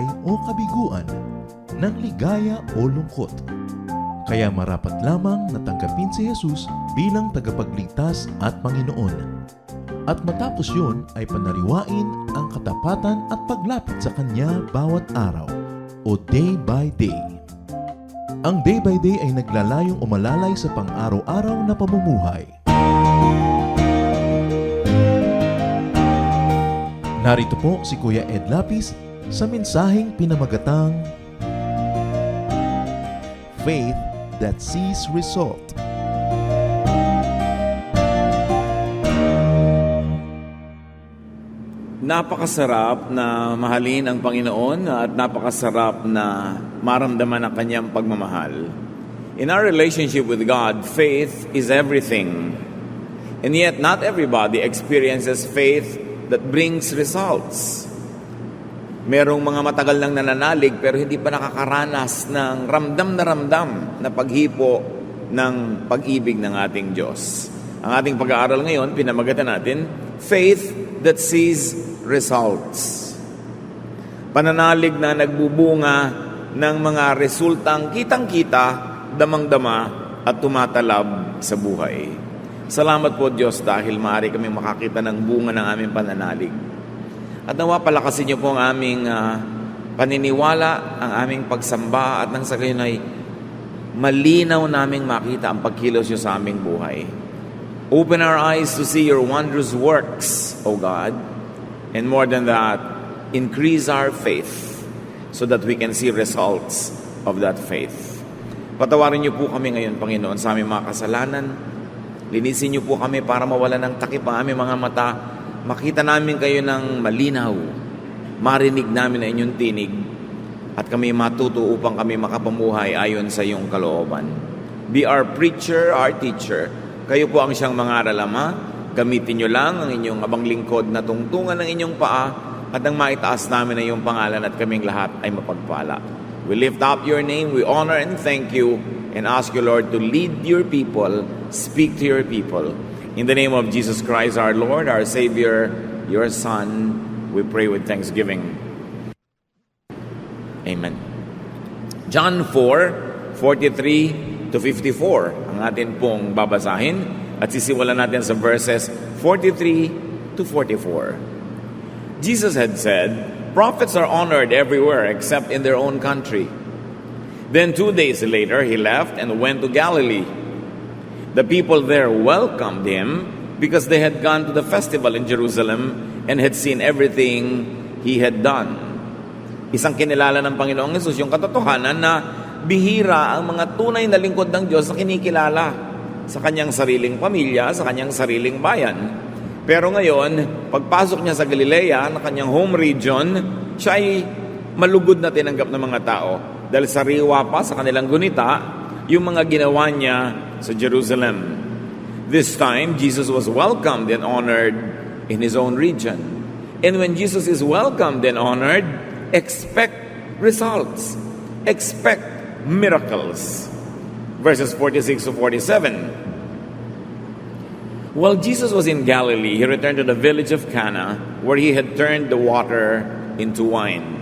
buhay o kabiguan, ng ligaya o lungkot. Kaya marapat lamang na tanggapin si Jesus bilang tagapagligtas at Panginoon. At matapos yun ay panariwain ang katapatan at paglapit sa Kanya bawat araw o day by day. Ang day by day ay naglalayong umalalay sa pang-araw-araw na pamumuhay. Narito po si Kuya Ed Lapis sa mensaheng pinamagatang Faith that sees result. Napakasarap na mahalin ang Panginoon at napakasarap na maramdaman ang Kanyang pagmamahal. In our relationship with God, faith is everything. And yet, not everybody experiences faith that brings results. Merong mga matagal nang nananalig pero hindi pa nakakaranas ng ramdam na paghipo ng pag-ibig ng ating Diyos. Ang ating pag-aaral ngayon, pinamagatan natin, Faith that sees results. Pananalig na nagbubunga ng mga resultang kitang-kita, damang-dama at tumatalab sa buhay. Salamat po Diyos dahil maaari kami makakita ng bunga ng aming pananalig. At nawa palakasin niyo po ang aming paniniwala, ang aming pagsamba at nang sa gayon ay malinaw naming makita ang pagkilos niyo sa aming buhay. Open our eyes to see your wondrous works, O God. And more than that, increase our faith so that we can see results of that faith. Patawarin niyo po kami ngayon, Panginoon, sa aming mga kasalanan. Linisin niyo po kami para mawala ng takip ang aming mga mata. Makita namin kayo ng malinaw. Marinig namin ang inyong tinig. At kami matuto upang kami makapamuhay ayon sa iyong kalooban. Be our preacher, our teacher. Kayo po ang siyang mangaral, Ama. Gamitin niyo lang ang inyong abang lingkod na tungtungan ng inyong paa at ang maitaas namin ang iyong pangalan at kaming lahat ay mapagpala. We lift up your name, we honor and thank you and ask you, Lord, to lead your people, speak to your people. In the name of Jesus Christ, our Lord, our Savior, your Son, we pray with thanksgiving. Amen. John 4:43 to 54 ang atin pong babasahin at sisimulan natin sa verses 43 to 44. Jesus had said, "Prophets are honored everywhere except in their own country." Then 2 days later, he left and went to Galilee. The people there welcomed him because they had gone to the festival in Jerusalem and had seen everything he had done. Isang kinilala ng Panginoong Hesus yung katotohanan na bihira ang mga tunay na lingkod ng Diyos na kinikilala sa kanyang sariling pamilya, sa kanyang sariling bayan. Pero ngayon, pagpasok niya sa Galilea, na kanyang home region, siya ay malugod na tinanggap ng mga tao dahil sariwa pa sa kanilang gunita yung mga ginawa niya sa Jerusalem. This time, Jesus was welcomed and honored in His own region. And when Jesus is welcomed and honored, expect results. Expect miracles. Verses 46 to 47. While Jesus was in Galilee, he returned to the village of Cana, where he had turned the water into wine.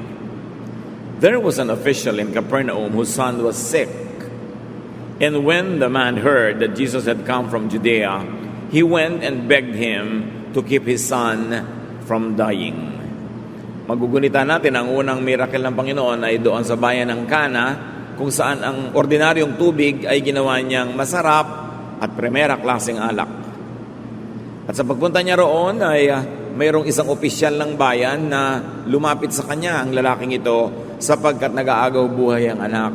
There was an official in Capernaum whose son was sick. And when the man heard that Jesus had come from Judea, he went and begged him to keep his son from dying. Magugunita natin ang unang miracle ng Panginoon ay doon sa bayan ng Cana, kung saan ang ordinaryong tubig ay ginawa niyang masarap at primera klaseng alak. At sa pagpunta niya roon ay mayroong isang opisyal ng bayan na lumapit sa kanya, ang lalaking ito, sapagkat nag-aagaw buhay ang anak.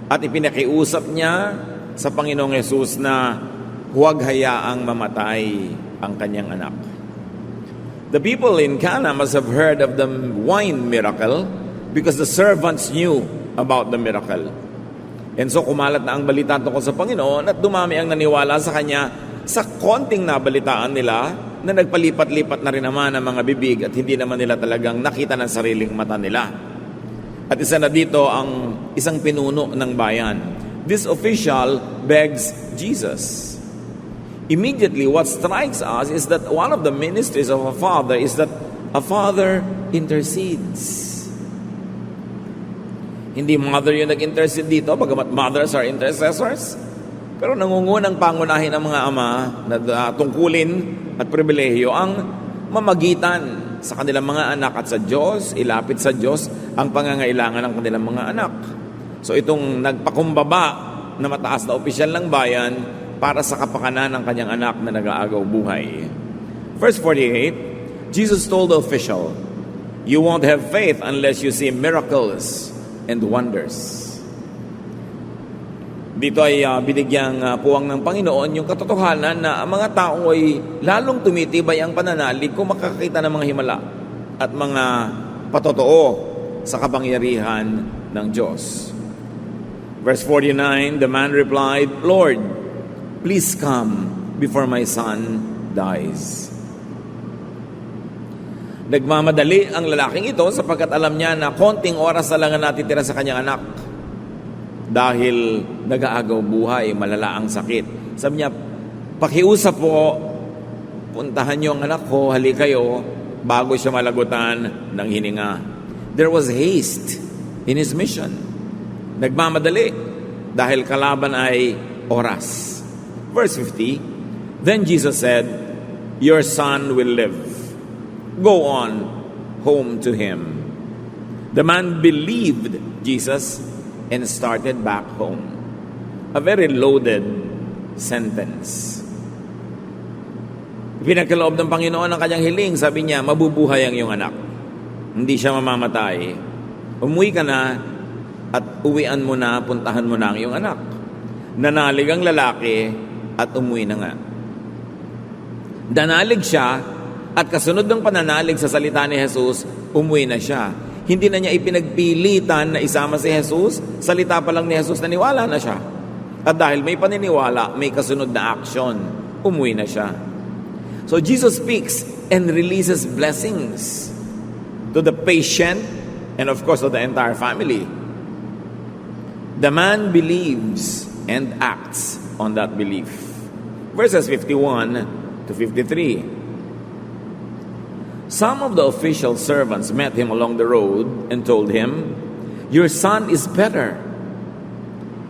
At ipinakiusap niya sa Panginoong Hesus na huwag hayaang mamatay ang kanyang anak. The people in Cana must have heard of the wine miracle because the servants knew about the miracle. And so kumalat na ang balita tungkol sa Panginoon at dumami ang naniwala sa Kanya sa konting nabalitaan nila na nagpalipat-lipat na rin naman ang mga bibig at hindi naman nila talagang nakita ng sariling mata nila. At isa na dito ang isang pinuno ng bayan. This official begs Jesus. Immediately, what strikes us is that one of the ministries of a father is that a father intercedes. Hindi mother yung nag-intercede dito, bagamat mothers are intercessors. Pero nangungunang pangunahin ng mga ama na tungkulin at pribilehiyo ang mamagitan sa kanilang mga anak at sa Diyos, ilapit sa Diyos ang pangangailangan ng kanilang mga anak. So itong nagpakumbaba na mataas na opisyal ng bayan para sa kapakanan ng kanyang anak na nag-aagaw buhay. Verse 48, Jesus told the official, "You won't have faith unless you see miracles and wonders." Dito ay binigyang puwang ng Panginoon yung katotohanan na ang mga tao ay lalong tumitibay ang pananalig kung makakita ng mga himala at mga patotoo sa kapangyarihan ng Diyos. Verse 49, the man replied, "Lord, please come before my son dies." Nagmamadali ang lalaking ito sapagkat alam niya na konting oras na lang ang natitira sa kanyang anak. Dahil nag-aagaw buhay, malala ang sakit. Sabi niya, pakiusap po, puntahan niyo ang anak ko, hali kayo, bago siya malagutan ng hininga. There was haste in his mission. Nagmamadali dahil kalaban ay oras. Verse 50, then Jesus said, "Your son will live. Go on home to him." The man believed Jesus and started back home. A very loaded sentence. Pinagkaloob ng Panginoon ang kanyang hiling. Sabi niya, mabubuhay ang iyong anak. Hindi siya mamamatay. Umuwi ka na at uwian mo na, puntahan mo na ang iyong anak. Nanalig ang lalaki at umuwi na nga. Danalig siya at kasunod ng pananalig sa salita ni Jesus, umuwi na siya. Hindi na niya ipinagpilitan na isama si Jesus. Salita pa lang ni Jesus, naniwala na siya. At dahil may paniniwala, may kasunod na action. Umuwi na siya. So Jesus speaks and releases blessings to the patient and of course to the entire family. The man believes and acts on that belief. Verses 51 to 53. Some of the official servants met him along the road and told him, "Your son is better."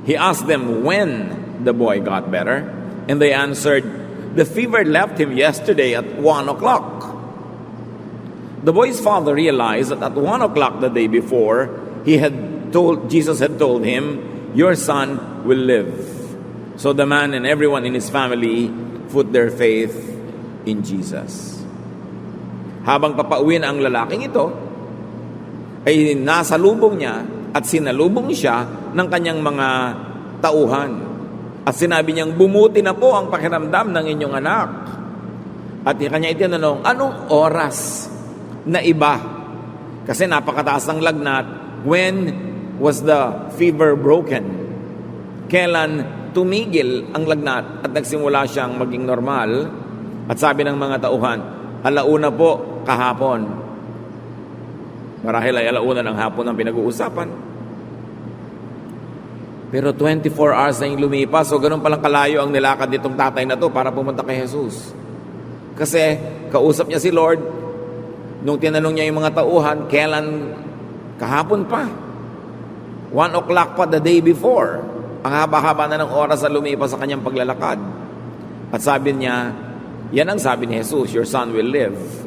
He asked them when the boy got better, and they answered, "The fever left him yesterday at 1 o'clock." The boy's father realized that at 1 o'clock the day before, Jesus had told him, "Your son will live." So the man and everyone in his family put their faith in Jesus. Habang papauwi na ang lalaking ito, ay nasa lubong niya at sinalubong siya ng kanyang mga tauhan. At sinabi niyang, bumuti na po ang pakiramdam ng inyong anak. At kanya itinanong, anong oras na iba? Kasi napakataas ng lagnat. When was the fever broken? Kailan tumigil ang lagnat at nagsimula siyang maging normal? At sabi ng mga tauhan, alauna po kahapon. Marahil ay alauna ng hapon ang pinag-uusapan. Pero 24 hours na yung lumipas, so ganun palang kalayo ang nilakad nitong tatay na to para pumunta kay Jesus. Kasi kausap niya si Lord, nung tinanong niya yung mga tauhan, kailan kahapon pa? 1 o'clock pa the day before. Ang haba-haba na ng oras na lumipas sa kanyang paglalakad. At sabi niya, yan ang sabi ni Jesus, your son will live.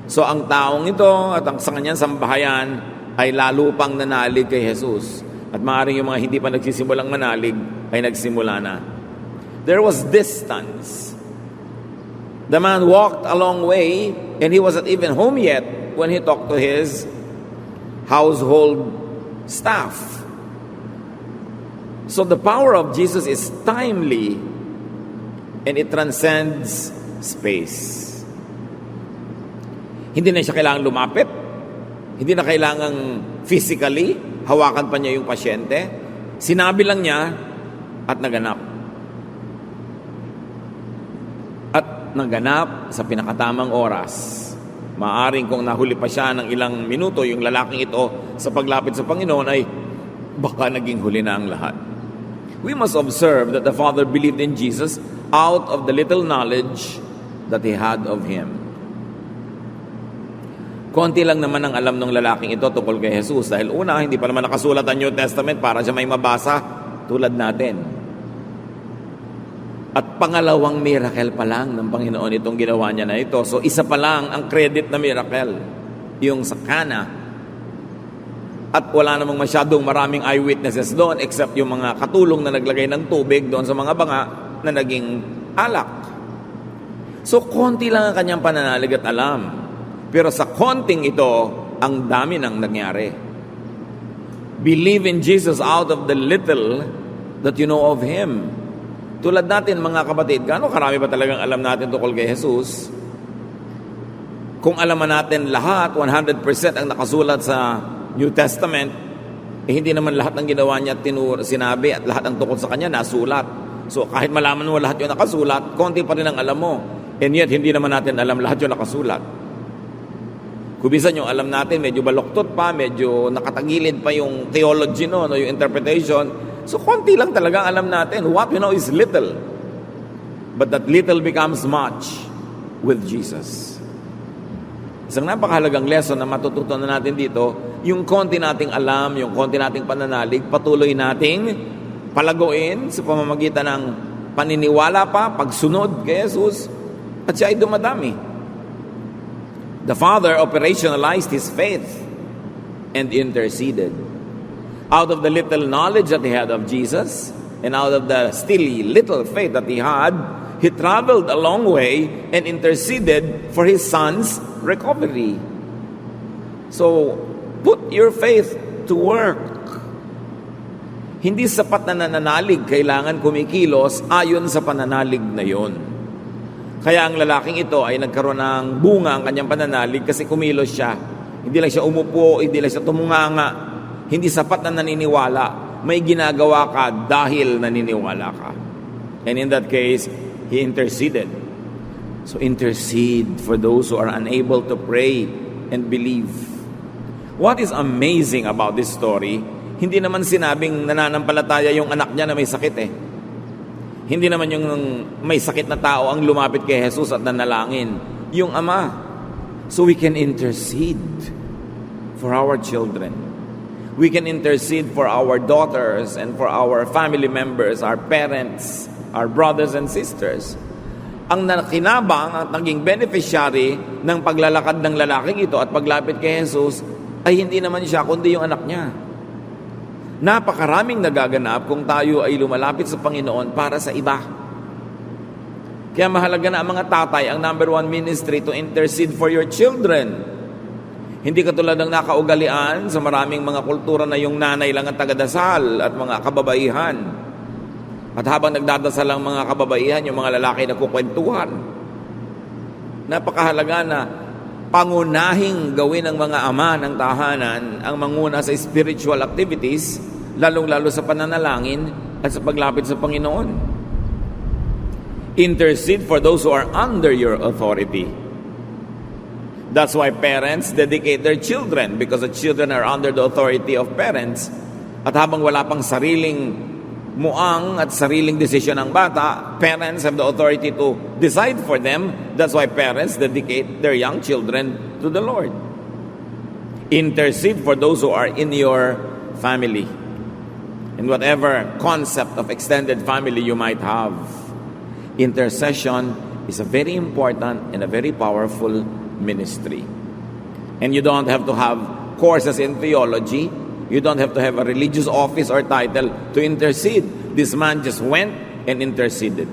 So ang taong ito at ang sa kanyang sambahayan ay lalo pang nanalig kay Jesus. At maaaring yung mga hindi pa nagsisimulang manalig ay nagsimula na. There was distance. The man walked a long way and he wasn't even home yet when he talked to his household staff. So the power of Jesus is timely and it transcends space. Hindi na siya kailangang lumapit. Hindi na kailangang physically hawakan pa niya yung pasyente. Sinabi lang niya at naganap. At naganap sa pinakatamang oras. Maaring kung nahuli pa siya ng ilang minuto, yung lalaking ito sa paglapit sa Panginoon ay baka naging huli na ang lahat. We must observe that the Father believed in Jesus out of the little knowledge that he had of him. Konti lang naman ang alam ng lalaking ito tungkol kay Jesus. Dahil una, hindi pa naman nakasulat ang New Testament para siya may mabasa tulad natin. At pangalawang miracle pa lang ng Panginoon itong ginawa niya na ito. So isa pa lang ang credit na miracle, yung sa Cana. At wala namang masyadong maraming eyewitnesses doon except yung mga katulong na naglagay ng tubig doon sa mga banga na naging alak. So konti lang ang kanyang pananalig at alam. Pero sa konting ito, ang dami nang nangyari. Believe in Jesus out of the little that you know of Him. Tulad natin mga kapatid, gaano karami ba talagang alam natin tungkol kay Jesus? Kung alaman natin lahat, 100% ang nakasulat sa New Testament, hindi naman lahat ng ginawa niya sinabi at lahat ng tungkol sa kanya nasulat. So kahit malaman mo lahat yung nakasulat, konti pa rin ang alam mo. And yet, hindi naman natin alam lahat yung nakasulat. Kung minsan yung alam natin, medyo baloktot pa, medyo nakatagilid pa yung theology no, yung interpretation. So konti lang talaga ang alam natin. What we know is little. But that little becomes much with Jesus. Isang napakahalagang lesson na matututunan natin dito, yung konti nating alam, yung konti nating pananalig, patuloy nating palaguin sa pamamagitan ng paniniwala pa, pagsunod kay Jesus, at siya ay dumadami. The Father operationalized His faith and interceded. Out of the little knowledge that He had of Jesus, and out of the still little faith that He had, He traveled a long way and interceded for His Son's recovery. So, put your faith to work. Hindi sapat na nananalig, kailangan kumikilos ayon sa pananalig na yon. Kaya ang lalaking ito ay nagkaroon ng bunga ang kanyang pananalig kasi kumilos siya. Hindi lang siya umupo, hindi lang siya tumunganga. Hindi sapat na naniniwala. May ginagawa ka dahil naniniwala ka. And in that case, he interceded. So intercede for those who are unable to pray and believe. What is amazing about this story, hindi naman sinabing nananampalataya yung anak niya na may sakit eh. Hindi naman yung may sakit na tao ang lumapit kay Jesus at nanalangin. Yung ama. So we can intercede for our children. We can intercede for our daughters and for our family members, our parents, our brothers and sisters. Ang nakinabang at naging beneficiary ng paglalakad ng lalaking ito at paglapit kay Jesus ay hindi naman siya kundi yung anak niya. Napakaraming nagaganap kung tayo ay lumalapit sa Panginoon para sa iba. Kaya mahalaga na ang mga tatay, ang number one ministry to intercede for your children. Hindi katulad ng nakaugalian sa maraming mga kultura na yung nanay lang ang tagadasal at mga kababaihan. At habang nagdadasal ang mga kababaihan, yung mga lalaki nagkukwentuhan. Napakahalaga na pangunahing gawin ng mga ama ng tahanan ang manguna sa spiritual activities, lalong-lalo sa pananalangin at sa paglapit sa Panginoon. Intercede for those who are under your authority. That's why parents dedicate their children, because the children are under the authority of parents. At habang wala pang sariling muang at sariling desisyon ng bata, parents have the authority to decide for them. That's why parents dedicate their young children to the Lord. Intercede for those who are in your family, in whatever concept of extended family you might have. Intercession is a very important and a very powerful ministry. And you don't have to have courses in theology. You don't have to have a religious office or title to intercede. This man just went and interceded.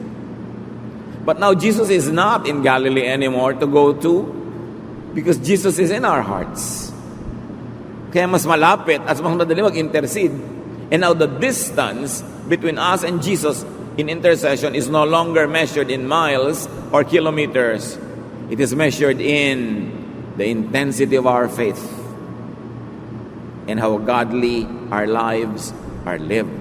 But now Jesus is not in Galilee anymore to go to, because Jesus is in our hearts. Kaya mas malapit at mas madali mag-intercede. And now the distance between us and Jesus in intercession is no longer measured in miles or kilometers. It is measured in the intensity of our faith and how godly our lives are lived.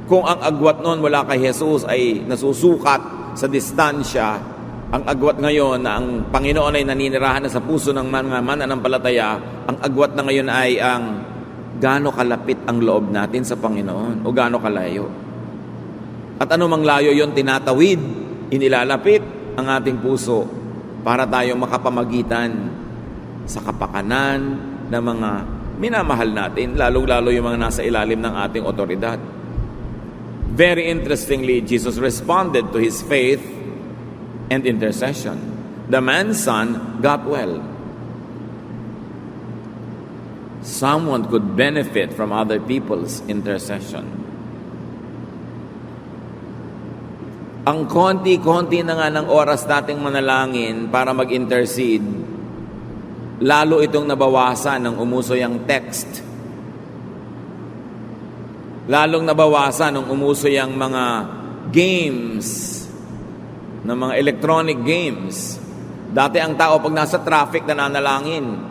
Kung ang agwat noon mula kay Jesus ay nasusukat sa distansya, ang agwat ngayon na ang Panginoon ay naninirahan na sa puso ng mga mananampalataya, ang agwat na ngayon ay ang gaano kalapit ang loob natin sa Panginoon o gaano kalayo. At anumang layo yon tinatawid, inilalapit ang ating puso para tayo makapamagitan sa kapakanan ng mga minamahal natin, lalong-lalo yung mga nasa ilalim ng ating otoridad. Very interestingly, Jesus responded to his faith and intercession. The man's son got well. Someone could benefit from other people's intercession. Ang konti-konti na nga ng oras nating manalangin para mag-intercede, lalo itong nabawasan ng umuso yung text. Lalong nabawasan ng umuso yung mga games, ng mga electronic games. Dati ang tao pag nasa traffic na nanalangin,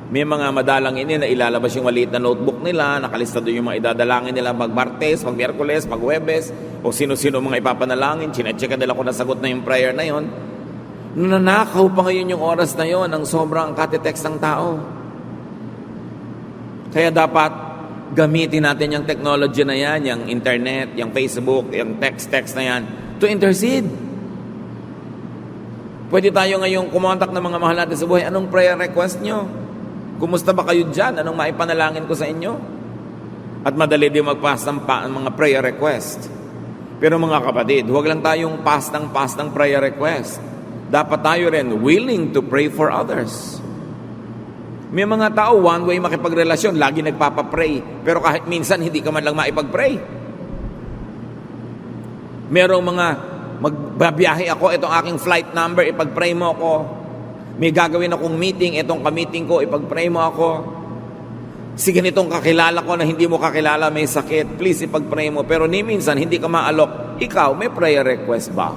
may mga madalangin na ilalabas yung maliit na notebook nila, nakalista doon yung mga idadalangin nila pag Martes, pag Miyerkules, pag Huwebes, o sino-sino mga ipapanalangin, chinachecka nila kung nasagot na yung prayer na yon. Nanakaw pa ngayon yung oras na yon ng sobrang katitext ng tao. Kaya dapat gamitin natin yung technology na yan, yung internet, yung Facebook, yung text na yan, to intercede. Pwede tayo ngayong kumontak ng mga mahal natin sa buhay. Anong prayer request nyo? Kumusta ba kayo dyan? Anong maipanalangin ko sa inyo? At madali din mag-pass ng mga prayer request. Pero mga kapatid, huwag lang tayong pass ng prayer request. Dapat tayo rin willing to pray for others. May mga tao, one way makipagrelasyon, lagi nagpapapray. Pero kahit minsan, hindi ka man lang maipag-pray. Merong mga, magbabiyahe ako, itong aking flight number, ipag-pray mo ako. May gagawin akong meeting, itong ka-meeting ko, ipag-pray mo ako. Si ganitong kakilala ko na hindi mo kakilala, may sakit, please ipag-pray mo. Pero ni minsan, hindi ka maalok. Ikaw, may prayer request ba?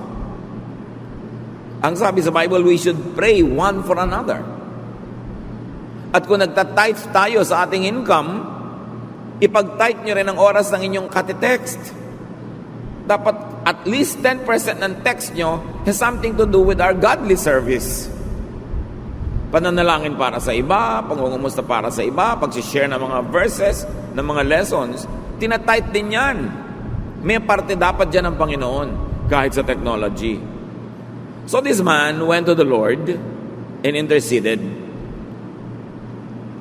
Ang sabi sa Bible, we should pray one for another. At kung nagtatithe tayo sa ating income, ipag-tithe nyo rin ang oras ng inyong katitext. Dapat at least 10% ng text nyo has something to do with our godly service. Pananalangin para sa iba, pangungumusta para sa iba, pag-share ng mga verses, ng mga lessons, tinatithe din yan. May parte dapat dyan ng Panginoon, kahit sa technology. So this man went to the Lord and interceded.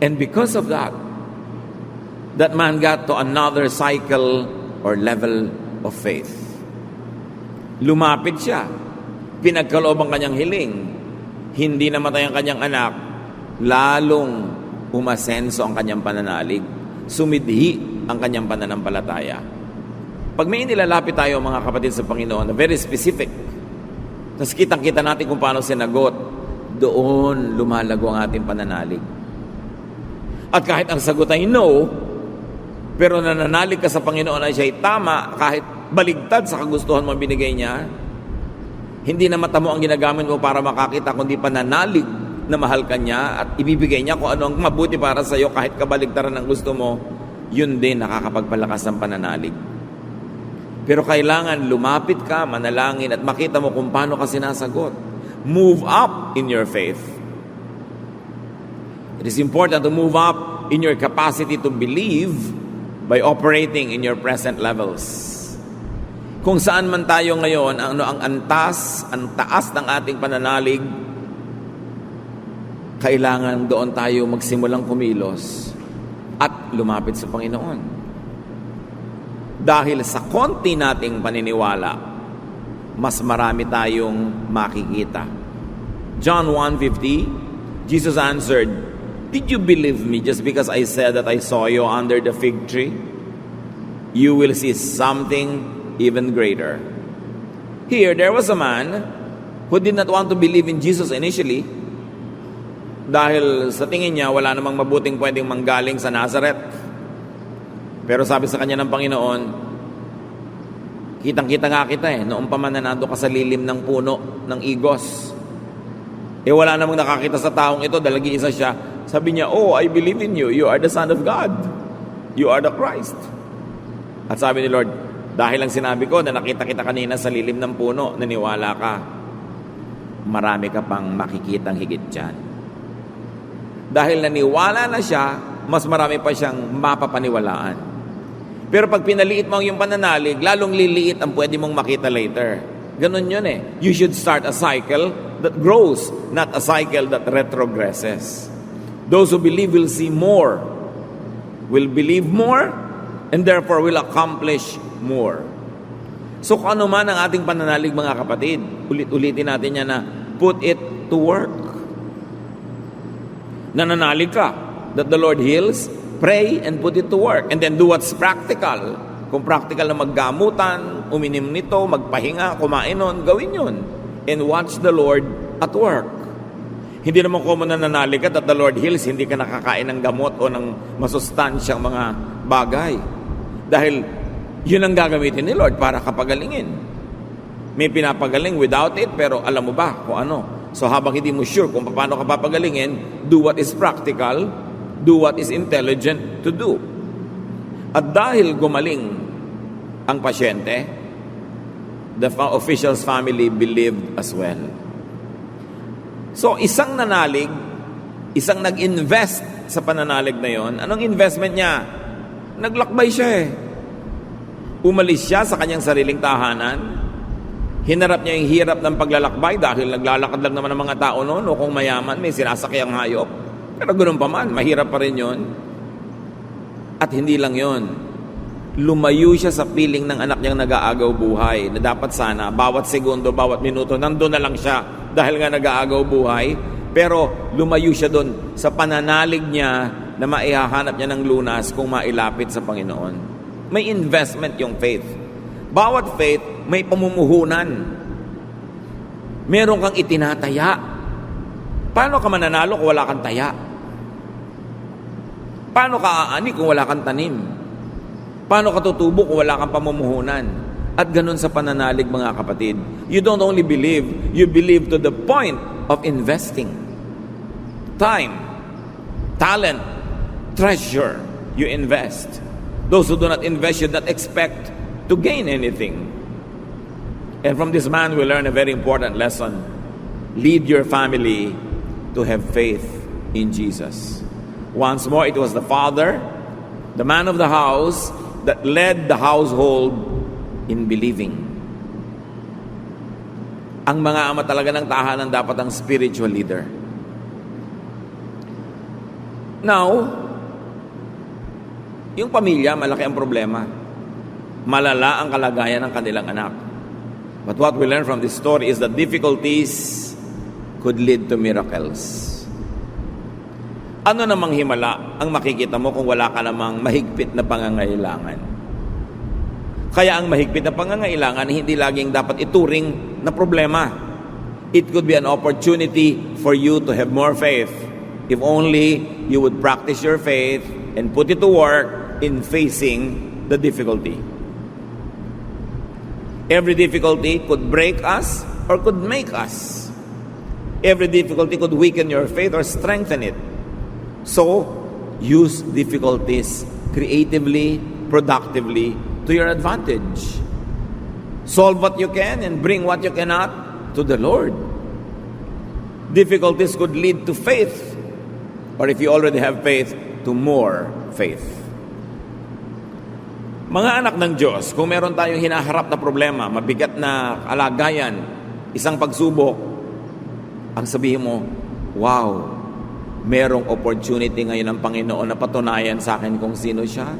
And because of that, that man got to another cycle or level of faith. Lumapit siya. Pinagkaloob ang kanyang hiling. Hindi namatay ang kanyang anak. Lalong umasenso ang kanyang pananalig. Sumidhi ang kanyang pananampalataya. Pag may inilalapit tayo mga kapatid sa Panginoon na very specific, tapos kitang-kita natin kung paano sinagot, doon lumalago ang ating pananalig. At kahit ang sagot ay no, pero nananalig ka sa Panginoon ay siya'y tama, kahit baligtad sa kagustuhan mo binigay niya, hindi na mata mo ang ginagamit mo para makakita, kundi pananalig na mahal ka niya at ibibigay niya kung ano ang mabuti para sa iyo kahit kabaligtaran ang gusto mo, yun din nakakapagpalakas ng pananalig. Pero kailangan lumapit ka, manalangin at makita mo kung paano ka sinasagot. Move up in your faith. It is important to move up in your capacity to believe by operating in your present levels. Kung saan man tayo ngayon, ang taas ng ating pananalig, kailangan doon tayo magsimulang kumilos at lumapit sa Panginoon. Dahil sa konti nating paniniwala, mas marami tayong makikita. John 1:50, Jesus answered, "Did you believe me just because I said that I saw you under the fig tree? You will see something even greater." Here, there was a man who did not want to believe in Jesus initially dahil sa tingin niya wala namang mabuting pwedeng manggaling sa Nazareth. Pero sabi sa kanya ng Panginoon, kitang-kita nga kita noong pa man na nando ka sa lilim ng puno ng igos. Wala namang nakakita sa taong ito, dalagi isa siya. Sabi niya, "Oh, I believe in you. You are the Son of God. You are the Christ." At sabi ni Lord, dahil lang sinabi ko na nakita kita kanina sa lilim ng puno, naniwala ka, marami ka pang makikitang higit dyan. Dahil naniwala na siya, mas marami pa siyang mapapaniwalaan. Pero pag pinaliit mo yung pananalig, lalong liliit ang pwede mong makita later. Ganun yun You should start a cycle that grows, not a cycle that retrogresses. Those who believe will see more, will believe more, and therefore will accomplish more. So kung ano man ang ating pananalig, mga kapatid, ulit-ulitin natin yan na put it to work. Nananalig ka that the Lord heals, pray and put it to work. And then do what's practical. Kung practical na maggamutan, uminim nito, magpahinga, kumain nun, gawin yun. And watch the Lord at work. Hindi naman common na nananalig ka that the Lord heals, hindi ka nakakain ng gamot o ng masustansyang mga bagay. Dahil yun ang gagamitin ni Lord para kapagalingin. May pinapagaling without it, pero alam mo ba kung ano? So habang hindi mo sure kung paano ka papagalingin, do what is practical, do what is intelligent to do. At dahil gumaling ang pasyente, the official's family believed as well. So, isang nanalig, isang nag-invest sa pananalig na yon. Anong investment niya? Naglakbay siya eh. Umalis siya sa kanyang sariling tahanan. Hinarap niya yung hirap ng paglalakbay dahil naglalakad lang naman ang mga tao noon o kung mayaman, may sinasakyang hayop. Pero ganoon pa man, mahirap pa rin yon. At hindi lang yon. Lumayo siya sa piling ng anak niyang nag-aagaw buhay na dapat sana, bawat segundo, bawat minuto, nandun na lang siya dahil nga nag-aagaw buhay, pero lumayo siya doon sa pananalig niya na maihahanap niya ng lunas kung mailapit sa Panginoon. May investment yung faith. Bawat faith, may pamumuhunan. Meron kang itinataya. Paano ka mananalo kung wala kang taya? Paano ka aani kung wala kang tanim? Paano ka tutubo kung wala kang pamumuhunan? At ganun sa pananalig, mga kapatid. You don't only believe, you believe to the point of investing. Time, talent, treasure, you invest. Those who do not invest should not expect to gain anything. And from this man, we learn a very important lesson. Lead your family to have faith in Jesus. Once more, it was the father, the man of the house, that led the household in believing. Ang mga ama talaga ng tahanan dapat ang spiritual leader. Now, yung pamilya, malaki ang problema. Malala ang kalagayan ng kanilang anak. But what we learn from this story is that difficulties could lead to miracles. Ano namang himala ang makikita mo kung wala ka namang mahigpit na pangangailangan? Kaya ang mahigpit na pangangailangan hindi laging dapat ituring na problema. It could be an opportunity for you to have more faith if only you would practice your faith and put it to work in facing the difficulty. Every difficulty could break us or could make us. Every difficulty could weaken your faith or strengthen it. So, use difficulties creatively, productively, to your advantage. Solve what you can and bring what you cannot to the Lord. Difficulties could lead to faith, or if you already have faith, to more faith. Mga anak ng Diyos, kung meron tayong hinaharap na problema, mabigat na kalagayan, isang pagsubok, ang sabihin mo, wow, merong opportunity ngayon ng Panginoon na patunayan sa akin kung sino siya.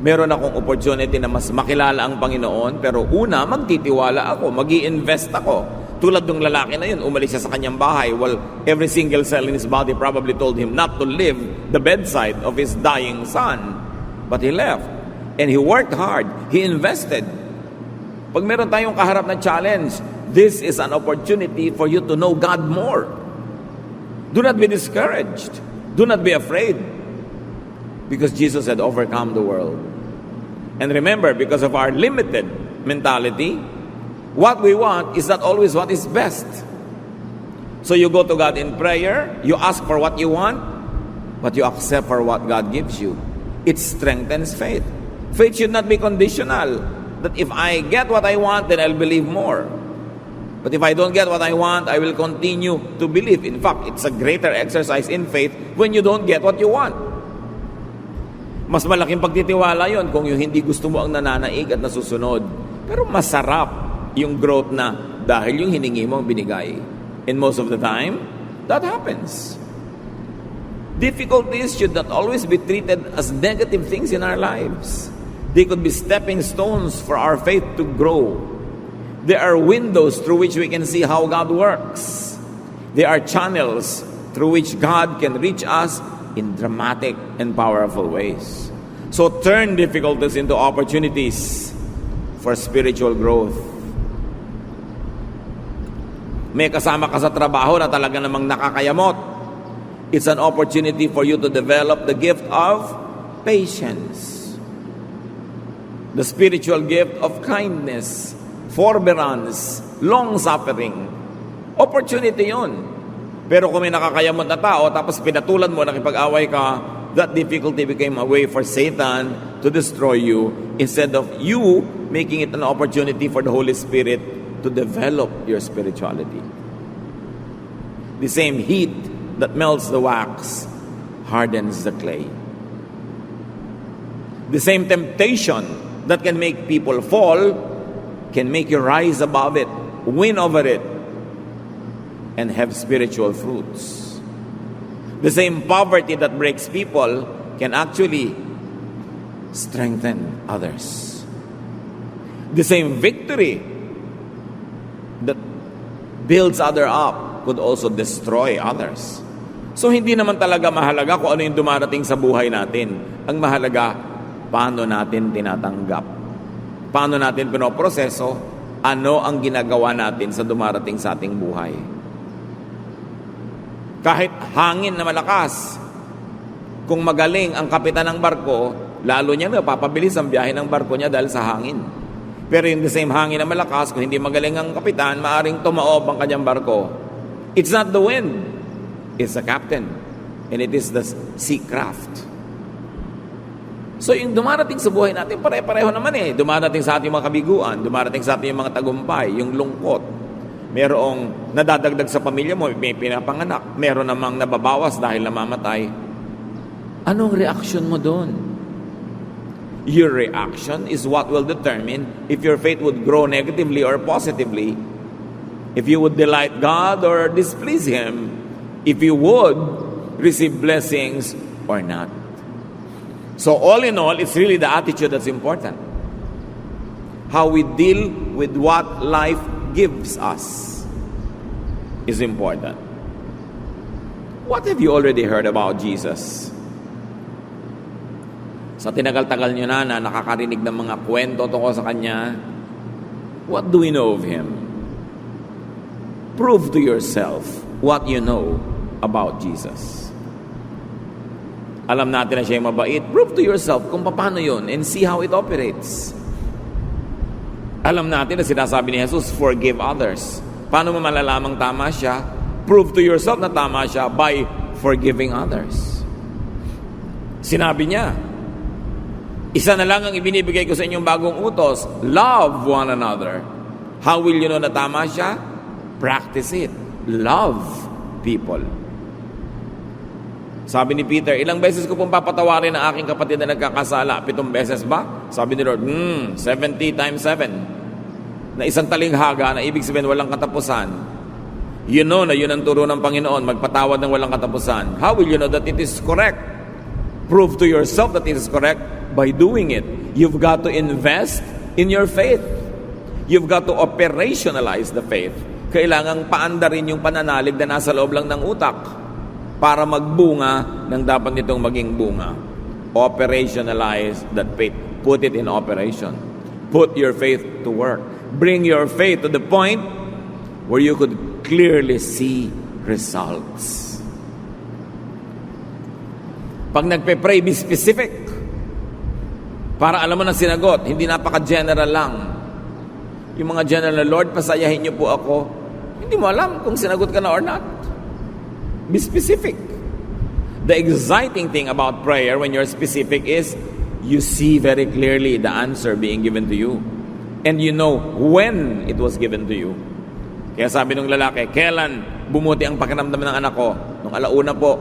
Meron akong opportunity na mas makilala ang Panginoon, pero una, magtitiwala ako, mag-i-invest ako. Tulad ng lalaki na yun, umalis siya sa kanyang bahay while every single cell in his body probably told him not to leave the bedside of his dying son. But he left. And he worked hard. He invested. Pag meron tayong kaharap na challenge, this is an opportunity for you to know God more. Do not be discouraged. Do not be afraid. Because Jesus had overcome the world. And remember, because of our limited mentality, what we want is not always what is best. So you go to God in prayer, you ask for what you want, but you accept for what God gives you. It strengthens faith. Faith should not be conditional. That if I get what I want, then I'll believe more. But if I don't get what I want, I will continue to believe. In fact, it's a greater exercise in faith when you don't get what you want. Mas malaking pagtitiwala yon kung yung hindi gusto mo ang nananaig at nasusunod. Pero masarap yung growth na dahil yung hiningi mo ang binigay. And most of the time, that happens. Difficulties should not always be treated as negative things in our lives. They could be stepping stones for our faith to grow. They are windows through which we can see how God works. They are channels through which God can reach us in dramatic and powerful ways. So turn difficulties into opportunities for spiritual growth. May kasama ka sa trabaho na talaga namang nakakayamot. It's an opportunity for you to develop the gift of patience. The spiritual gift of kindness, forbearance, long-suffering. Opportunity yun. Pero kung may nakakayamot na tao, tapos pinatulan mo, nakipag-away ka, that difficulty became a way for Satan to destroy you instead of you making it an opportunity for the Holy Spirit to develop your spirituality. The same heat that melts the wax hardens the clay. The same temptation that can make people fall can make you rise above it, win over it, and have spiritual fruits. The same poverty that breaks people can actually strengthen others. The same victory that builds others up could also destroy others. So hindi naman talaga mahalaga kung ano yung dumarating sa buhay natin. Ang mahalaga, paano natin tinatanggap? Paano natin pinoproseso? Ano ang ginagawa natin sa dumarating sa ating buhay? Kahit hangin na malakas, kung magaling ang kapitan ng barko, lalo niya napapabilis ang biyahe ng barko niya dahil sa hangin. Pero yung the same hangin na malakas, kung hindi magaling ang kapitan, maaring tumaob ang kanyang barko. It's not the wind, it's the captain. And it is the sea craft. So yung dumarating sa buhay natin, pare-pareho naman eh. Dumarating sa ating mga kabiguan, dumarating sa ating mga tagumpay, yung lungkot. Merong nadadagdag sa pamilya mo, may pinapanganak. Meron namang nababawas dahil namamatay. Anong reaction mo doon? Your reaction is what will determine if your faith would grow negatively or positively. If you would delight God or displease Him. If you would receive blessings or not. So all in all, it's really the attitude that's important. How we deal with what life gives us is important. What have you already heard about Jesus? Sa tinagal-tagal nyo na nakakarinig ng mga kwento tungkol sa Kanya, what do we know of Him? Prove to yourself what you know about Jesus. Alam natin na siya yung mabait. Prove to yourself kung paano yun and see how it operates. Alam natin na sinasabi ni Jesus, forgive others. Paano mo malalamang tama siya? Prove to yourself na tama siya by forgiving others. Sinabi niya, isa na lang ang ibinibigay ko sa inyong bagong utos, love one another. How will you know na tama siya? Practice it. Love people. Sabi ni Peter, ilang beses ko pong papatawarin ang aking kapatid na nagkakasala? 7 beses ba? Sabi ni Lord, 70 times 7. Na isang talinghaga na ibig sabihin walang katapusan. You know na yun ang turo ng Panginoon, magpatawad ng walang katapusan. How will you know that it is correct? Prove to yourself that it is correct by doing it. You've got to invest in your faith. You've got to operationalize the faith. Kailangang paandarin yung pananalig na nasa loob lang ng utak para magbunga ng dapat nitong maging bunga. Operationalize that faith. Put it in operation. Put your faith to work. Bring your faith to the point where you could clearly see results. Pag nagpe-pray, be specific. Para alam mo na sinagot, hindi napaka-general lang. Yung mga general na, Lord, pasayahin niyo po ako. Hindi mo alam kung sinagot ka na or not. Be specific. The exciting thing about prayer when you're specific is you see very clearly the answer being given to you. And you know when it was given to you. Kaya sabi ng lalaki, kailan bumuti ang pakiramdam ng anak ko? Nung alauna po.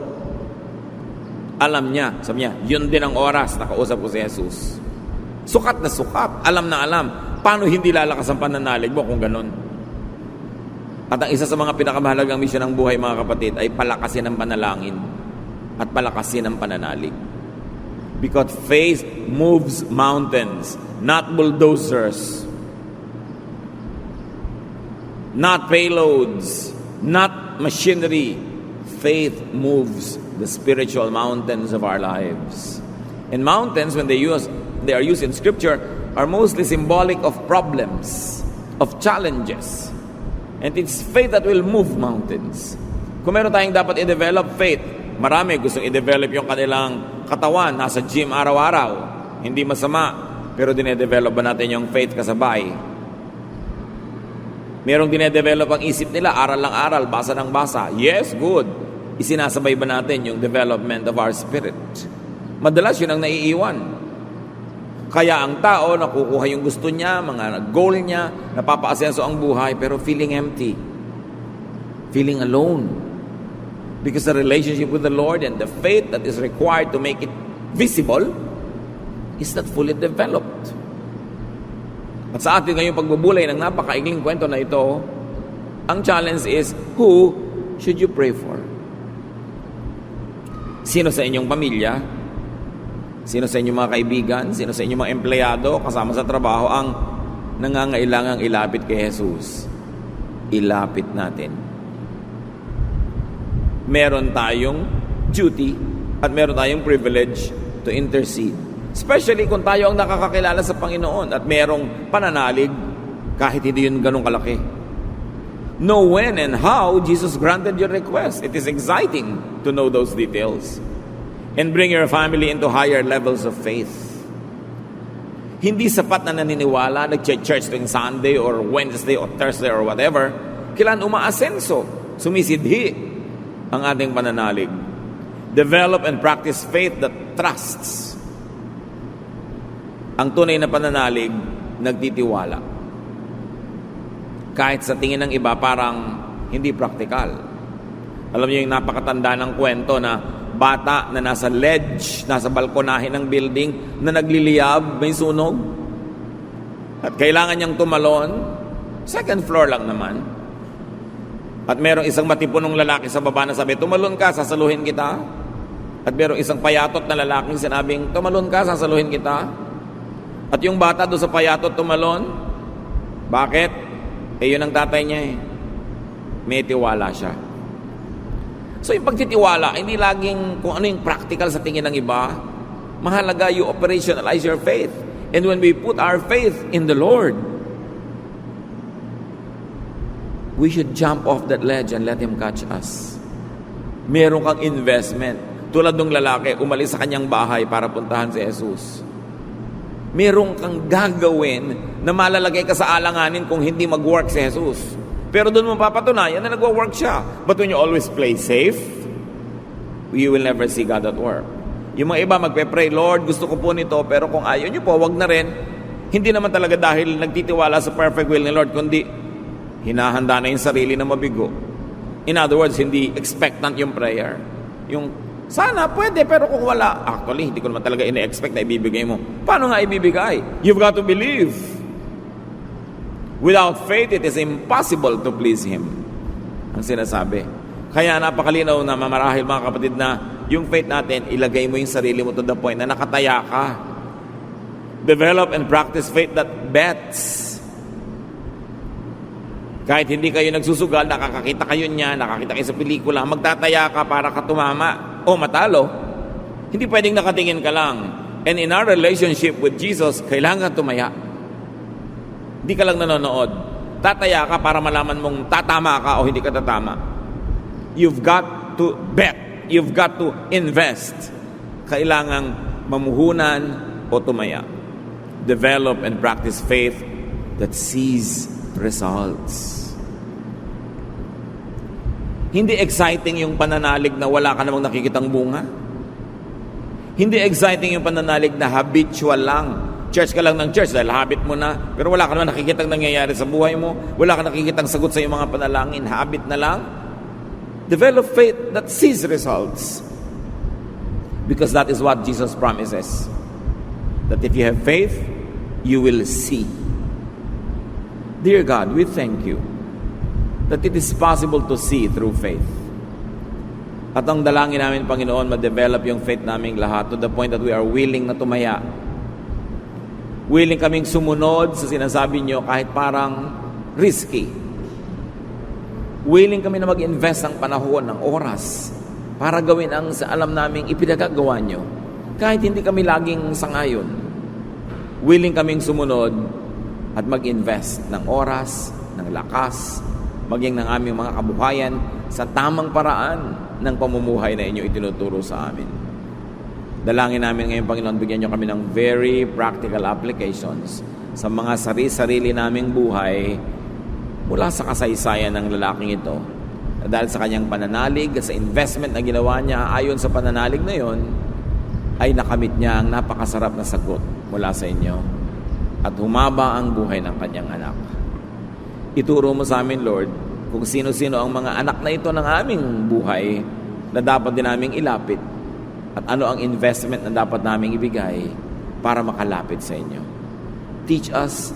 Alam niya, sabi niya, yun din ang oras nakausap ko si Jesus. Sukat na sukat, alam na alam. Paano hindi lalakas ang pananalig mo kung ganun? At ang isa sa mga pinakamahalagang misyon ng buhay, mga kapatid, ay palakasin ang panalangin. at palakasin ang pananalig. Because faith moves mountains, not bulldozers, not payloads, not machinery. Faith moves the spiritual mountains of our lives. And mountains, when they are used in Scripture, are mostly symbolic of problems, of challenges. And it's faith that will move mountains. Kung meron tayong dapat i-develop faith, marami gustong i-develop yung kanilang katawan, nasa gym araw-araw. Hindi masama, pero dinedevelop ba natin yung faith kasabay? Merong dinedevelop ang isip nila, aral lang aral, basa ng basa. Yes, good. Isinasabay ba natin yung development of our spirit? Madalas yun ang naiiwan. Kaya ang tao, nakukuha yung gusto niya, mga goal niya, napapaasenso ang buhay, pero feeling empty. Feeling alone. Because the relationship with the Lord and the faith that is required to make it visible is not fully developed. At sa atin ngayong pagbubulay ng napakaigling kwento na ito, ang challenge is, who should you pray for? Sino sa inyong pamilya? Sino sa inyong mga kaibigan? Sino sa inyong mga empleyado kasama sa trabaho ang nangangailangang ilapit kay Jesus? Ilapit natin. Meron tayong duty at meron tayong privilege to intercede. Especially kung tayo ang nakakakilala sa Panginoon at merong pananalig kahit hindi yun ganun kalaki. Know when and how Jesus granted your request. It is exciting to know those details. And bring your family into higher levels of faith. Hindi sapat na naniniwala, nag-church tuwing Sunday or Wednesday or Thursday or whatever. Kailan umaasenso, sumisidhi ang ating pananalig. Develop and practice faith that trusts. Ang tunay na pananalig, nagtitiwala. Kahit sa tingin ng iba, parang hindi praktikal. Alam niyo yung napakatanda ng kwento na bata na nasa ledge, nasa balkonahe ng building, na nagliliyab, may sunog. At kailangan niyang tumalon, second floor lang naman. At merong isang matipunong lalaki sa baba na sabi, tumalon ka, sasaluhin kita. At merong isang payatot na lalaking sinabing, tumalon ka, sasaluhin kita. At yung bata doon sa payatot tumalon, bakit? Yun ang tatay niya eh. May tiwala siya. So yung pagtitiwala, hindi laging kung ano yung practical sa tingin ng iba. Mahalaga you operationalize your faith. And when we put our faith in the Lord, we should jump off that ledge and let Him catch us. Meron kang investment. Tulad ng lalaki, umalis sa kanyang bahay para puntahan si Jesus. Meron kang gagawin na malalagay ka sa alanganin kung hindi mag-work si Jesus. Pero doon mo papatunayan na nagwa-work siya. But when you always play safe, you will never see God at work. Yung mga iba magpe-pray, Lord, gusto ko po nito, pero kung ayaw niyo po, wag na rin. Hindi naman talaga dahil nagtitiwala sa perfect will ni Lord, kundi hinahanda na yung sarili na mabigo. In other words, hindi expectant yung prayer. Yung, sana, pwede, pero kung wala, actually, hindi ko naman talaga ina-expect na ibibigay mo. Paano nga ibibigay? You've got to believe. Without faith, it is impossible to please Him. Ang sinasabi. Kaya napakalinaw na mamarahil mga kapatid na yung faith natin, ilagay mo yung sarili mo to the point na nakataya ka. Develop and practice faith that bets. Kahit hindi kayo nagsusugal, nakakakita kayo niya, nakakita kayo sa pelikula, magtataya ka para ka tumama o matalo. Hindi pwedeng nakatingin ka lang. And in our relationship with Jesus, kailangan tumaya. Hindi ka lang nanonood. Tataya ka para malaman mong tatama ka o hindi ka tatama. You've got to bet. You've got to invest. Kailangang mamuhunan o tumaya. Develop and practice faith that sees results. Hindi exciting yung pananalig na wala ka namang nakikitang bunga. Hindi exciting yung pananalig na habitual lang. Church ka lang ng church dahil habit mo na, pero wala ka naman nakikitang nangyayari sa buhay mo, wala ka nakikitang sagot sa iyong mga panalangin, habit na lang. Develop faith that sees results. Because that is what Jesus promises. That if you have faith, you will see. Dear God, we thank you that it is possible to see through faith. At ang dalangin namin, Panginoon, ma-develop yung faith naming lahat to the point that we are willing na tumaya. Willing kaming sumunod sa sinasabi nyo kahit parang risky. Willing kami na mag-invest ng panahon, ng oras, para gawin ang sa alam naming ipinagagawa nyo. Kahit hindi kami laging sangayon. Willing kaming sumunod at mag-invest ng oras, ng lakas, maging ng aming mga kabuhayan sa tamang paraan ng pamumuhay na inyo itinuturo sa amin. Dalangin namin ngayon, Panginoon, bigyan nyo kami ng very practical applications sa mga sarili-sarili naming buhay mula sa kasaysayan ng lalaking ito. Dahil sa kanyang pananalig at sa investment na ginawa niya ayon sa pananalig na yon, ay nakamit niya ang napakasarap na sagot mula sa inyo at humaba ang buhay ng kanyang anak. Ituro mo sa amin, Lord, kung sino-sino ang mga anak na ito ng aming buhay na dapat din naming ilapit at ano ang investment na dapat naming ibigay para makalapit sa inyo. Teach us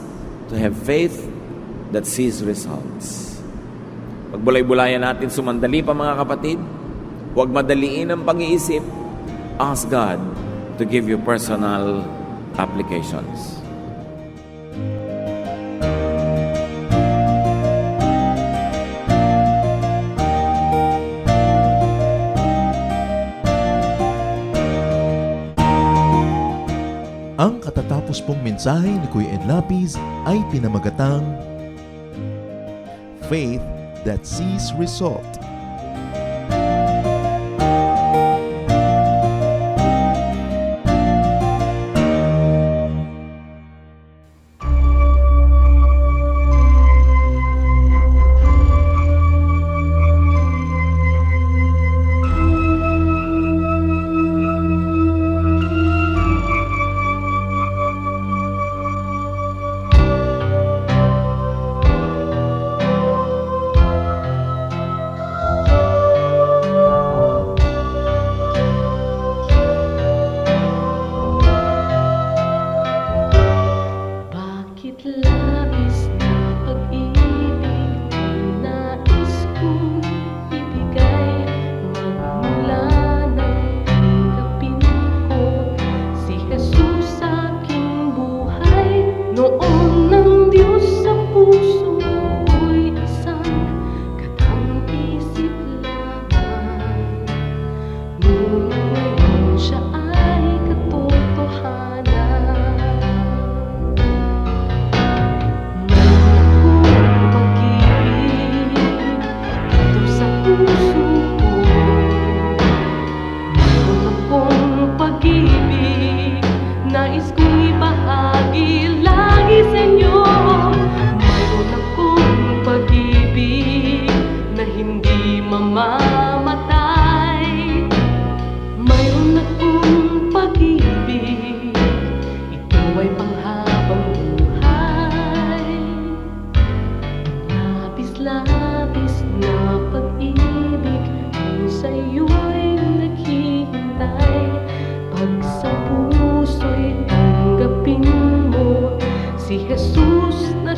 to have faith that sees results. Pagbulay-bulayan natin, sumandali pa mga kapatid. Huwag madaliin ang pag-iisip. Ask God to give you personal applications. Ang katatapos pong mensahe ni Kuya Ed Lapis ay pinamagatang Faith that Sees Result.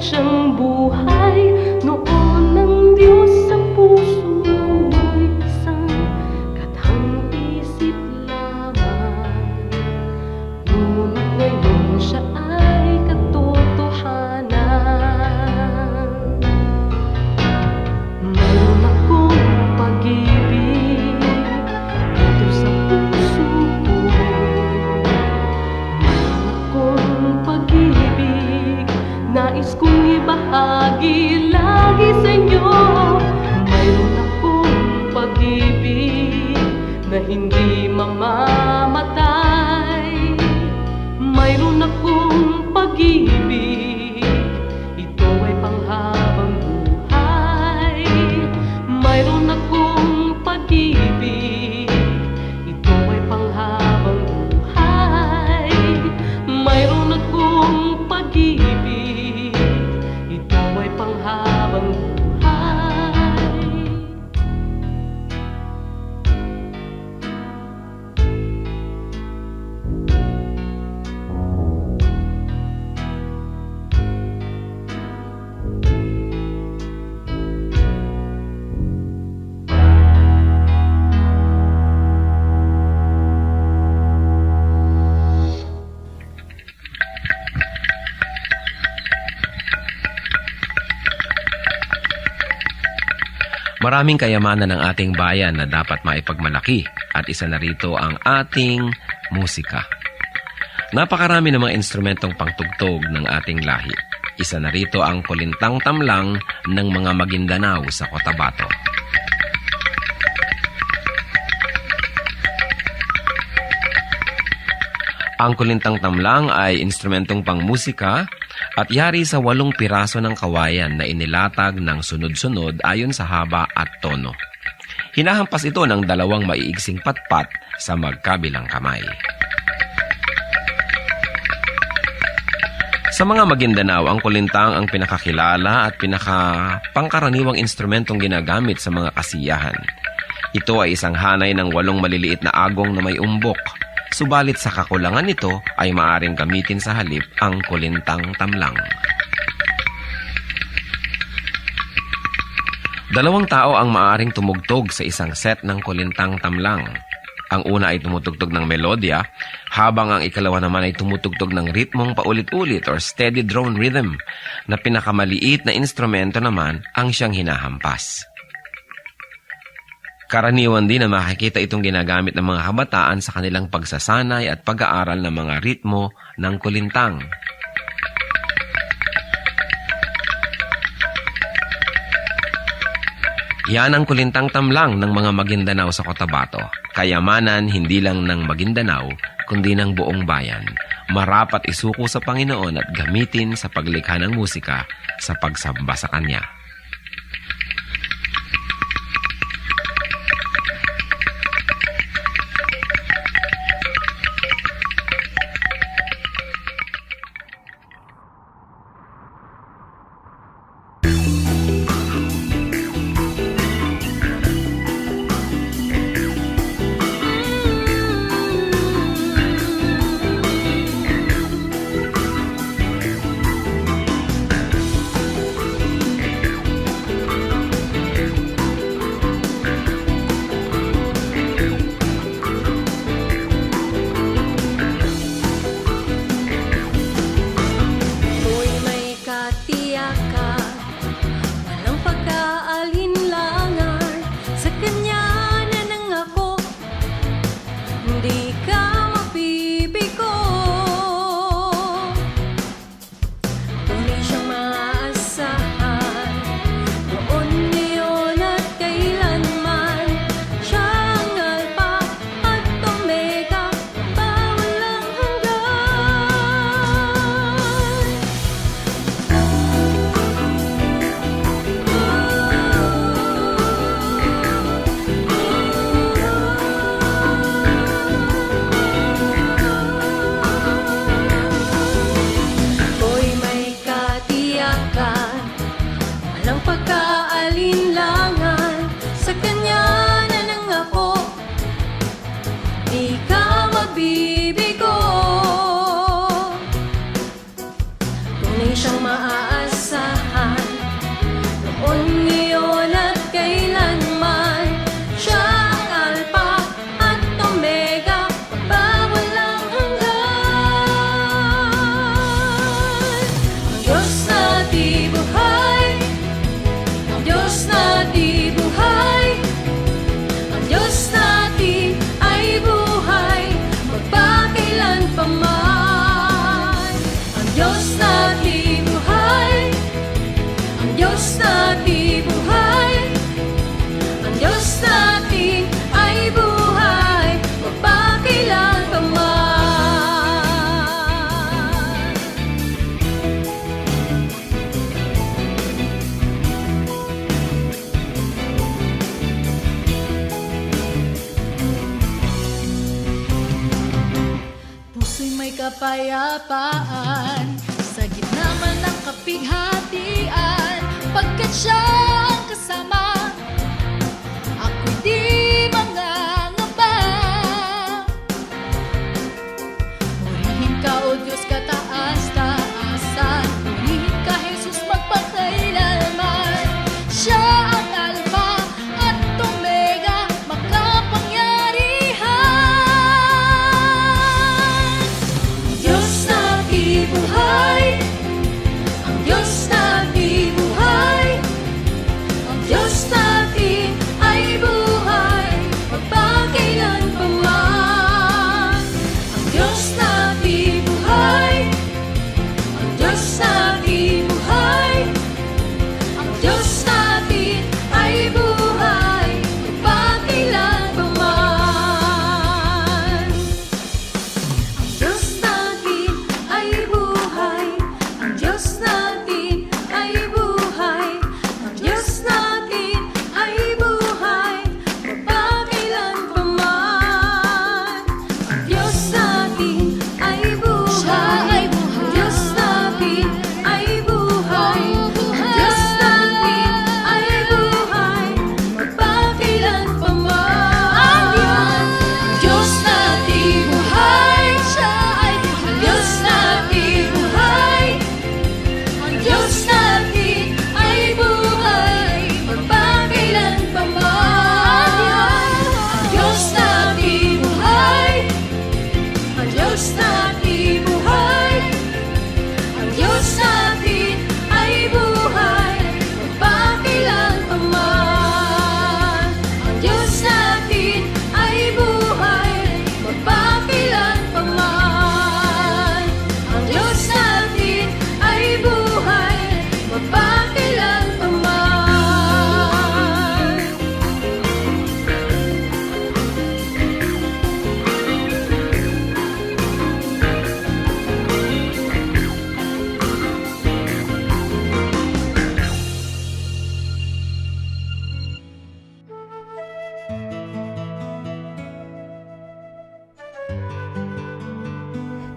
siyang buhay. Noon ng Diyos sa puso mo'y isang katang isip lamang. Ngunit ngayon siya ay katotohanan. Mayroon akong pag-ibig dito sa puso ko. Mayroon akong pag-ibig nais kong ibahagi lagi sa inyo. Mayroon akong pag-ibig na hindi mamamatay. Mayroon akong pag-ibig, ito ay panghabang buhay. Mayroon akong pag-ibig, ito ay panghabang buhay. Mayroon akong pag-ibig, ito ay panghabang buhay. Maraming kayamanan ng ating bayan na dapat maipagmalaki at isa na rito ang ating musika. Napakarami ng mga instrumentong pangtugtog ng ating lahi. Isa na rito ang kulintang tamlang ng mga Maguindanao sa Cotabato. Ang kulintang tamlang ay instrumentong pangmusika at yari sa 8 piraso ng kawayan na inilatag ng sunod-sunod ayon sa haba at tono. Hinahampas ito ng 2 maiigsing patpat sa magkabilang kamay. Sa mga Maguindanao, ang kulintang ang pinakakilala at pinakapangkaraniwang instrumentong ginagamit sa mga kasiyahan. Ito ay isang hanay ng 8 maliliit na agong na may umbok. Subalit sa kakulangan nito ay maaring gamitin sa halip ang kulintang tamlang. 2 tao ang maaring tumugtog sa isang set ng kulintang tamlang. Ang una ay tumutugtog ng melodya, habang ang ikalawa naman ay tumutugtog ng ritmong paulit-ulit or steady drone rhythm, na pinakamaliit na instrumento naman ang siyang hinahampas. Karaniwan din na makikita itong ginagamit ng mga kabataan sa kanilang pagsasanay at pag-aaral ng mga ritmo ng kulintang. Yan ang kulintang tamlang ng mga Maguindanao sa Cotabato. Kayamanan hindi lang ng Maguindanao, kundi ng buong bayan. Marapat isuko sa Panginoon at gamitin sa paglikha ng musika sa pagsamba sa Kanya. kapayapaan sa gitna man ng kapighatian, pagkat siya ang kasama, ako'y di mangangamba. Purihin ka, O Diyos, kataas-taasan, purihin ka, Jesus, magpakailanman. Siya ang Alpha at Omega, makapangyarihan. Diyos na tibuhay, ang Diyos na tibuhay, ang Diyos na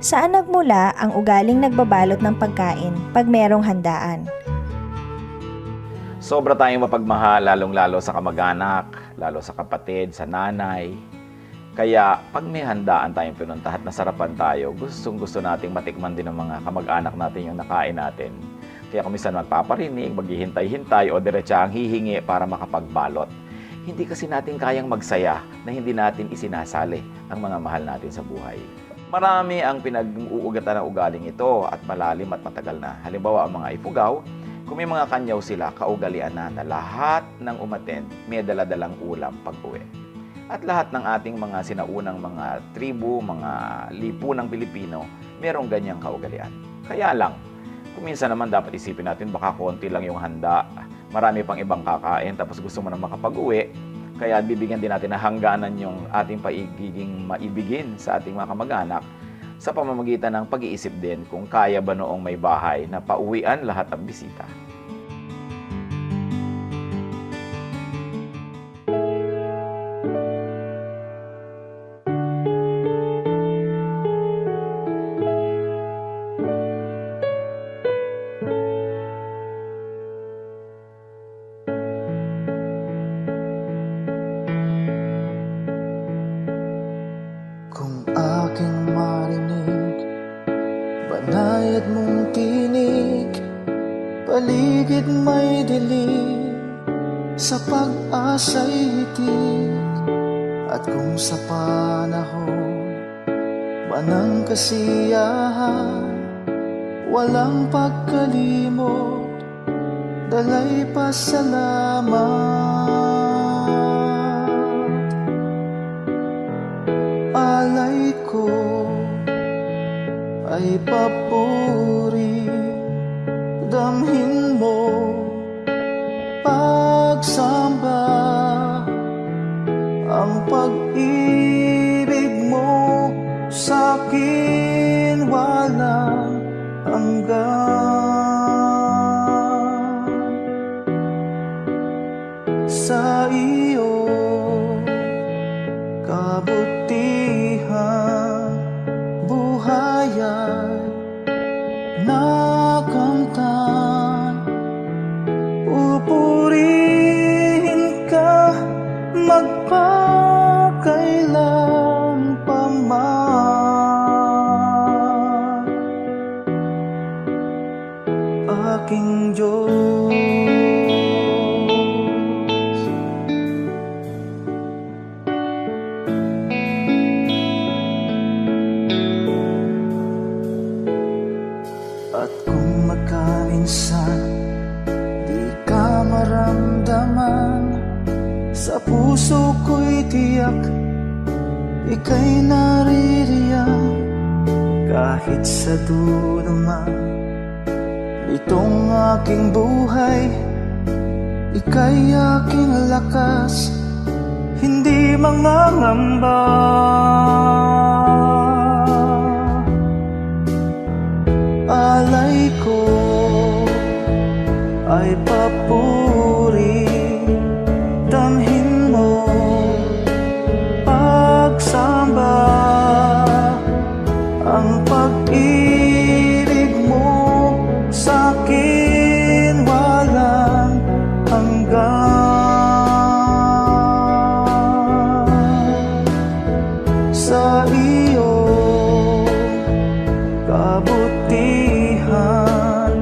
Saan nagmula ang ugaling nagbabalot ng pagkain pag merong handaan? Sobra tayong mapagmahal, lalong-lalo sa kamag-anak, lalo sa kapatid, sa nanay. Kaya pag may handaan tayong pinuntahan at nasarapan tayo, gustong-gusto nating matikman din ng mga kamag-anak natin yung nakain natin. Kaya kung minsan magpaparinig, maghihintay-hintay o diretsahang hihingi para makapagbalot. Hindi kasi natin kayang magsaya na hindi natin isinasali ang mga mahal natin sa buhay. Marami ang pinag-uugatan ng ugaling ito at malalim at matagal na. Halimbawa, ang mga ipugaw, kung may mga kanyaw sila, kaugalian na lahat ng umattend may daladalang ulam pag-uwi. At lahat ng ating mga sinaunang mga tribu, mga lipunang Pilipino, merong ganyang kaugalian. Kaya lang, kung minsan naman dapat isipin natin, baka konti lang yung handa, marami pang ibang kakain, tapos gusto mo na makapag-uwi, kaya bibigyan din natin na hangganan yung ating paigiging maibigin sa ating mga kamag-anak sa pamamagitan ng pag-iisip din kung kaya ba noong may bahay na pauwian lahat ng bisita. Kung aking marinig, banayad mong tinig, paligid may dilim, sa pag-asa'y hitik. At kung sa panahon ba ng kasiyahan, walang pagkalimot, dalay pasalamat. Alay ko ay papuri, damhin mo pagsamba, ang pag-ibig mo sa'kin walang hanggan. Sa iyo kabutihan, buhay ay nakamtan. Pupurihin ka magpakailan pa man, aking Diyos. At kung magkaminsan di ka maramdaman, sa puso ko'y tiyak ika'y naririyan. Kahit sa dulo man itong aking buhay, ika'y aking lakas, hindi mangangamba. Alay ko ay papuri, damhin mo pagsamba, ang pag-ibig mo sa'kin walang hanggan. Sa iyo kabutihan,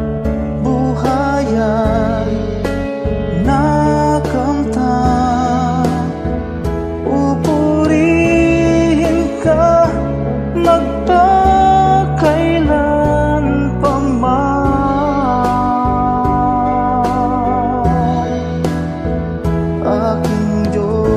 buhay ay nakamtan. Pupurihin ka magpakailan pa man, aking Diyos.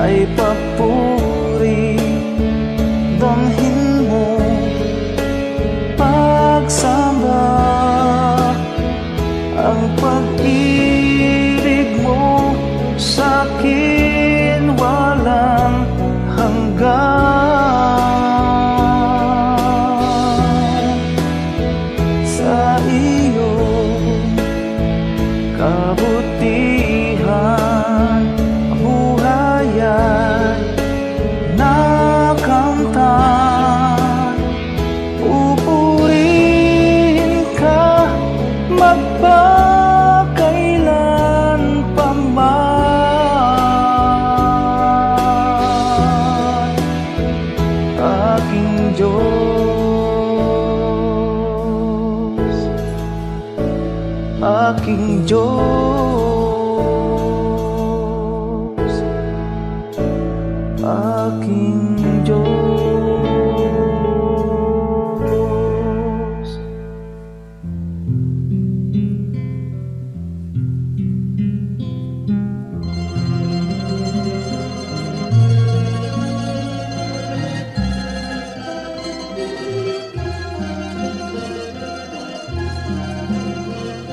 ay papuri. Damhin mo pagsamba ang pag-ibig mo sa'kin walang hanggan. Sa iyong kabutihan ang buhay ay nakamtan. Pupurihin ka magpakailan pa man, aking Diyos, aking Diyos, aking Diyos.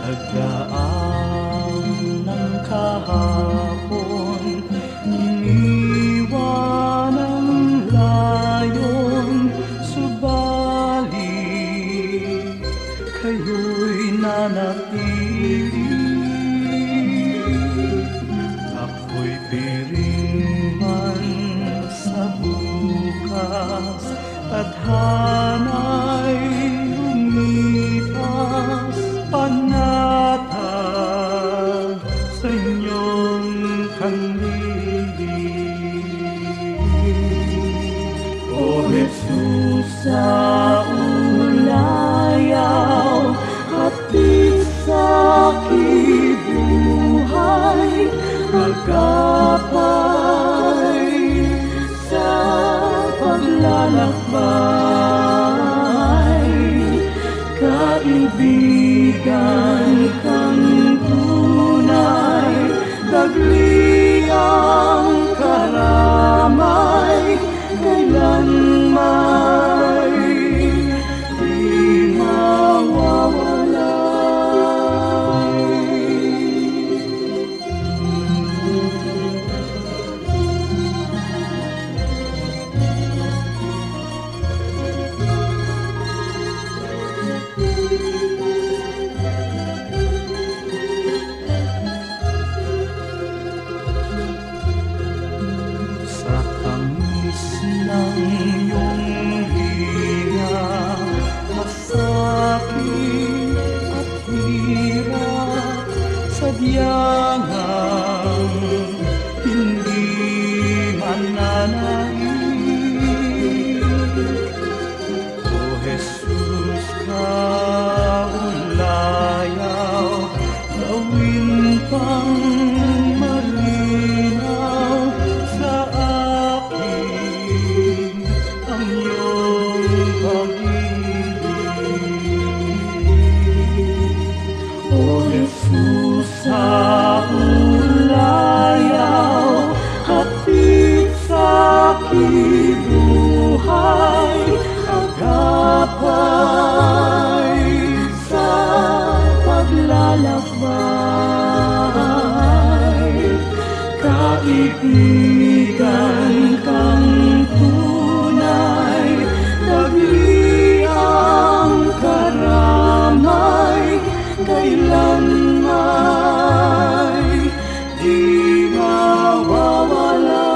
Nagdaan ng kahapon, iniwan ang layon, subalit kayo'y nanatili. Ako'y piring man sa bukas, tadhana'y lumipas, panatag sa inyong kandili. O Jesus, sa ulayaw, hatid sa aking buhay, magkapay sa paglalakbay. Kaibigan kang tunay, dagli ang karamay, kailanman di sa tamis ng iyong hiya, masakit at hirap, sadyang hindi mananaig. O Jesus, kaulayaw, gawin pang malinaw sa akin ang iyong pag-ibig. O Jesus, sa ulayaw, hatid sa aking buhay, agapay sa paglalakbay. Kaibigan kang tunay, dagli ang karamay, kailanman di mawawalay.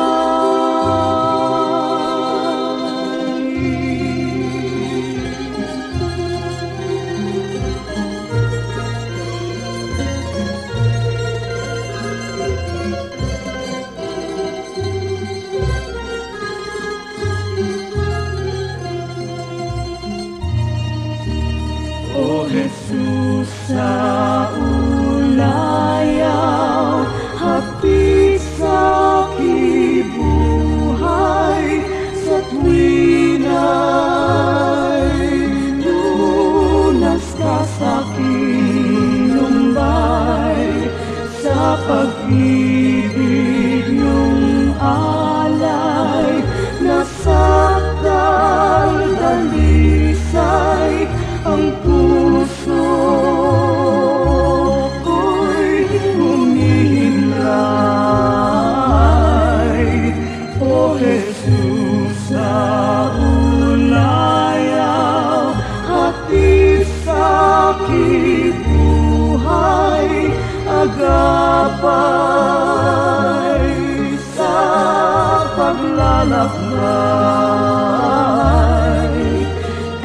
paglalakbay,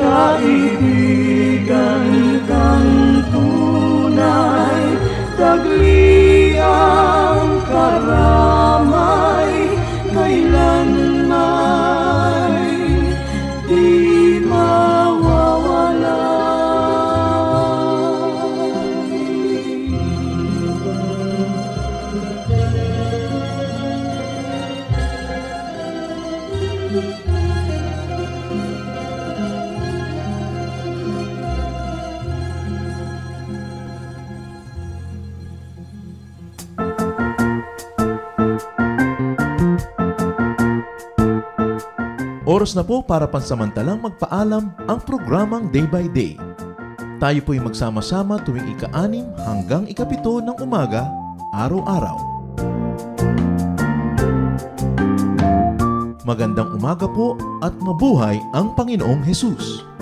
kaibigan kang tunay, tagliang karamay, kailanman di mawawala. Oras na po para pansamantalang magpaalam ang programang Day by Day. Tayo po'y magsama-sama tuwing ika-6 hanggang ika-7 ng umaga, araw-araw. Magandang umaga po at mabuhay ang Panginoong Hesus!